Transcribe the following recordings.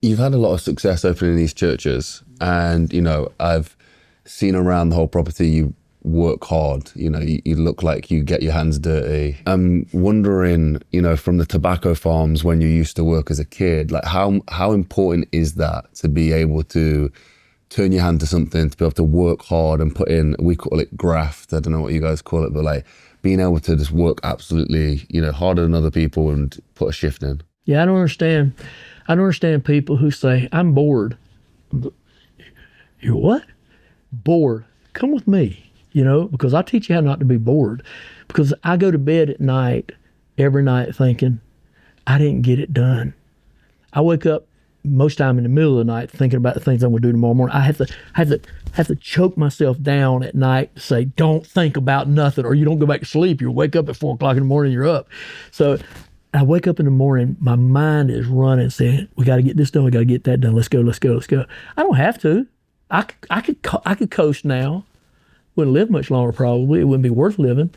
You've had a lot of success opening these churches, and I've seen around the whole property you work hard. You look like you get your hands dirty. I'm wondering, from the tobacco farms when you used to work as a kid, like how important is that to be able to turn your hand to something, to be able to work hard and put in, we call it graft, I don't know what you guys call it, but like being able to just work absolutely, harder than other people and put a shift in. Yeah, I don't understand. I don't understand people who say, I'm bored. You're what? Bored. Come with me, because I'll teach you how not to be bored. Because I go to bed at night, every night thinking, I didn't get it done. I wake up most time in the middle of the night thinking about the things I'm going to do tomorrow morning. I have to choke myself down at night to say, don't think about nothing, or you don't go back to sleep. You wake up at 4 o'clock in the morning, you're up. So I wake up in the morning, my mind is running, saying, we got to get this done, we got to get that done, let's go. I don't have to. I could coast now. Wouldn't live much longer probably. It wouldn't be worth living.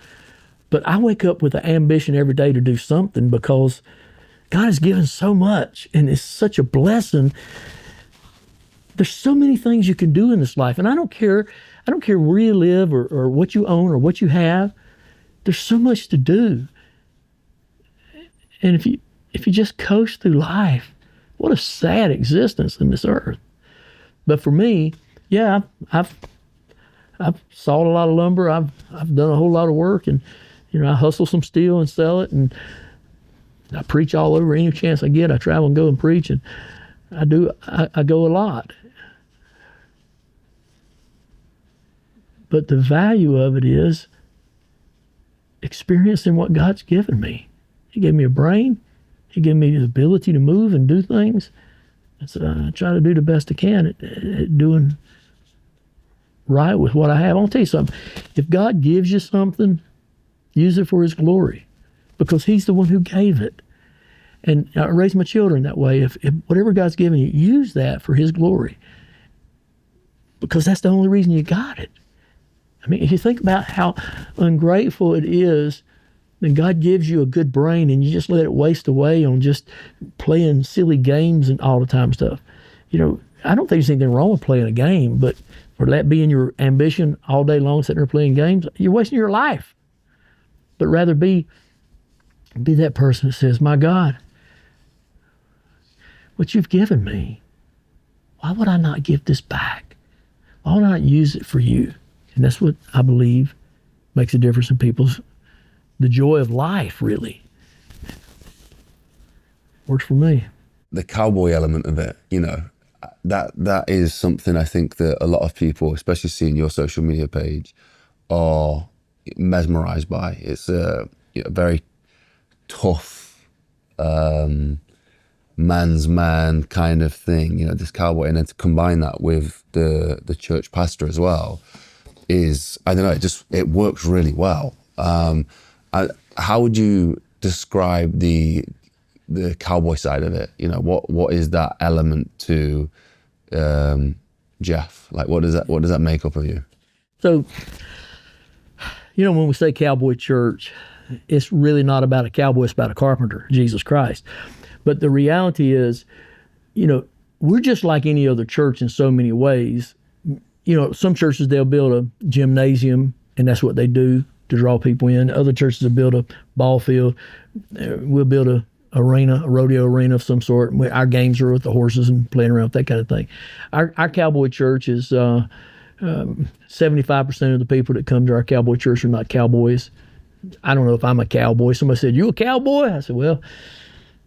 But I wake up with an ambition every day to do something because God has given so much and it's such a blessing. There's so many things you can do in this life. And I don't care where you live or what you own or what you have. There's so much to do. And if you just coast through life, what a sad existence in this earth. But for me, yeah, I've sawed a lot of lumber. I've done a whole lot of work, and I hustle some steel and sell it, and I preach all over any chance I get. I travel and go and preach, and I go a lot. But the value of it is experiencing what God's given me. He gave me a brain. He gave me the ability to move and do things. And so I try to do the best I can at doing right with what I have. I'll tell you something. If God gives you something, use it for His glory, because He's the one who gave it. And I raise my children that way. If whatever God's given you, use that for His glory, because that's the only reason you got it. I mean, if you think about how ungrateful it is, then God gives you a good brain and you just let it waste away on just playing silly games and all the time stuff. I don't think there's anything wrong with playing a game, but for that being your ambition all day long, sitting there playing games, you're wasting your life. But rather be that person that says, my God, what you've given me, why would I not give this back? Why would I not use it for you? And that's what I believe makes a difference in the joy of life, really. Works for me. The cowboy element of it, that is something I think that a lot of people, especially seeing your social media page, are mesmerized by. It's a very tough, man's man kind of thing, this cowboy, and then to combine that with the church pastor as well is, I don't know, it works really well. How would you describe the cowboy side of it? What is that element to Jeff? Like, what does that make up of you? So, when we say cowboy church, it's really not about a cowboy, it's about a carpenter, Jesus Christ. But the reality is, we're just like any other church in so many ways. Some churches, they'll build a gymnasium, and that's what they do to draw people in. Other churches will build a ball field. We'll build a rodeo arena of some sort. Our games are with the horses and playing around with that kind of thing. Our cowboy church is 75% of the people that come to our cowboy church are not cowboys. I don't know if I'm a cowboy. Somebody said, you a cowboy? I said, well,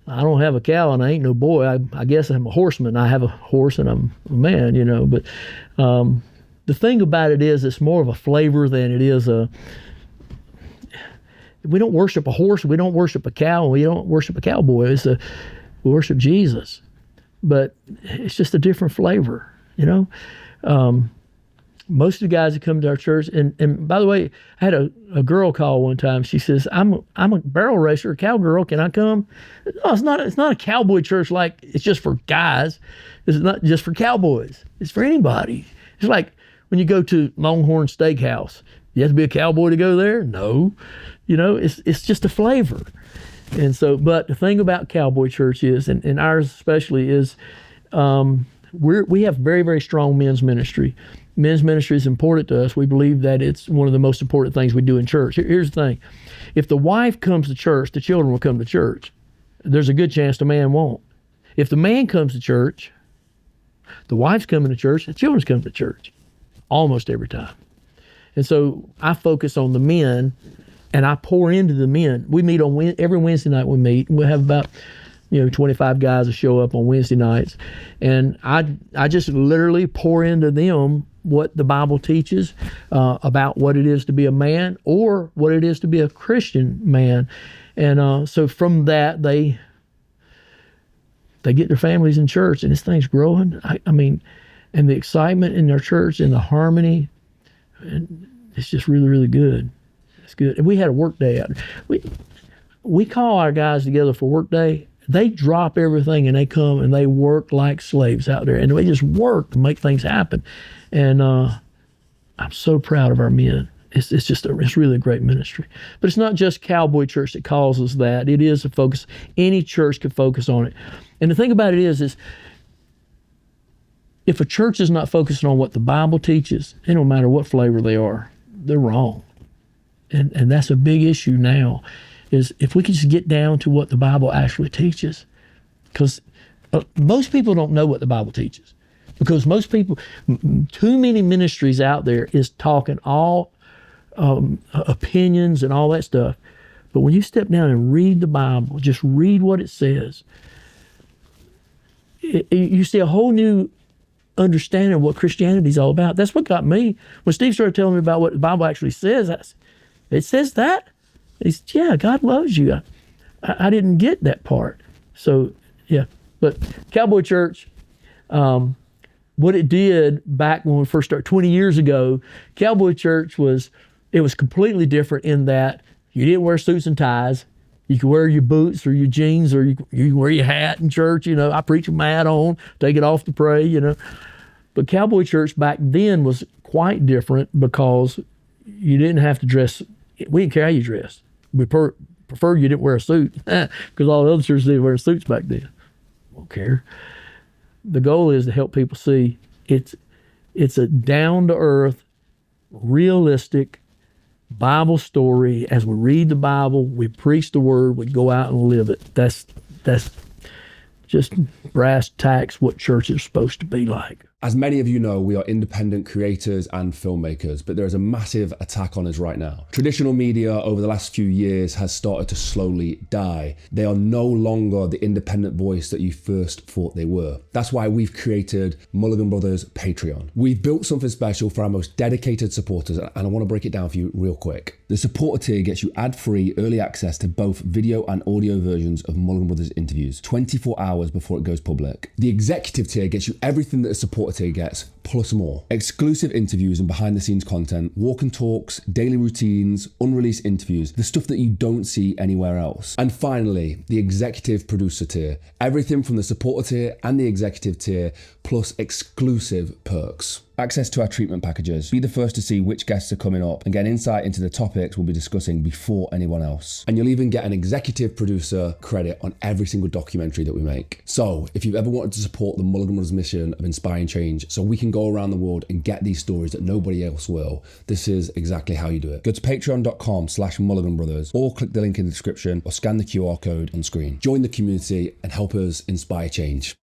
I don't have a cow and I ain't no boy. I guess I'm a horseman. I have a horse and I'm a man, But the thing about it is it's more of a flavor than it is we don't worship a horse, we don't worship a cow, and we don't worship a cowboy. We worship Jesus. But it's just a different flavor, Most of the guys that come to our church, and by the way, I had a girl call one time. She says, I'm a barrel racer, a cowgirl. Can I come? No, it's not a cowboy church like it's just for guys. It's not just for cowboys. It's for anybody. It's like when you go to Longhorn Steakhouse. You have to be a cowboy to go there? No. It's just a flavor. And so, but the thing about cowboy church is, and ours especially, is We have very, very strong men's ministry. Men's ministry is important to us. We believe that it's one of the most important things we do in church. Here's the thing. If the wife comes to church, the children will come to church. There's a good chance the man won't. If the man comes to church, the wife's coming to church, the children's coming to church. Almost every time. And so I focus on the men, and I pour into the men. We meet on every Wednesday night. We meet. We'll have about 25 guys that show up on Wednesday nights, and I just literally pour into them what the Bible teaches about what it is to be a man or what it is to be a Christian man, and so from that they get their families in church, and this thing's growing. I mean, and the excitement in their church and the harmony, and it's just really, really good. It's good. And we had a work day out. We call our guys together for work day. They drop everything and they come and they work like slaves out there, and they just work to make things happen. And I'm so proud of our men. It's really a great ministry. But it's not just Cowboy Church that calls us that. It is a focus. Any church can focus on it. And the thing about it is if a church is not focusing on what the Bible teaches, it don't matter what flavor they are, they're wrong. And that's a big issue now, is if we can just get down to what the Bible actually teaches. Because most people don't know what the Bible teaches. Because most people, too many ministries out there is talking all opinions and all that stuff. But when you step down and read the Bible, just read what it says, you see a whole new understanding of what Christianity is all about. That's what got me. When Steve started telling me about what the Bible actually says, it says that? He said, yeah, God loves you. I didn't get that part. So, yeah. But Cowboy Church, what it did back when we first started 20 years ago, Cowboy Church was completely different in that you didn't wear suits and ties. You could wear your boots or your jeans, or you can wear your hat in church. I preach with my hat on, take it off to pray, But Cowboy Church back then was quite different because you didn't have to dress. We didn't care how you dressed. We preferred you didn't wear a suit because all the other churches didn't wear suits back then. Won't care. The goal is to help people see it's a down-to-earth, realistic Bible story. As we read the Bible, we preach the word, we go out and live it. That's just brass tacks what church is supposed to be like. As many of you know, we are independent creators and filmmakers, but there is a massive attack on us right now. Traditional media over the last few years has started to slowly die. They are no longer the independent voice that you first thought they were. That's why we've created Mulligan Brothers Patreon. We've built something special for our most dedicated supporters, and I want to break it down for you real quick. The supporter tier gets you ad-free early access to both video and audio versions of Mulligan Brothers interviews 24 hours before it goes public. The executive tier gets you everything that a supporter tier gets, plus more. Exclusive interviews and behind the scenes content, walk and talks, daily routines, unreleased interviews, the stuff that you don't see anywhere else. And finally, the executive producer tier. Everything from the supporter tier and the executive tier, plus exclusive perks. Access to our treatment packages. Be the first to see which guests are coming up and get insight into the topics we'll be discussing before anyone else. And you'll even get an executive producer credit on every single documentary that we make. So if you've ever wanted to support the Mulligan Brothers mission of inspiring change so we can go around the world and get these stories that nobody else will, this is exactly how you do it. Go to patreon.com/Mulligan Brothers or click the link in the description or scan the QR code on screen. Join the community and help us inspire change.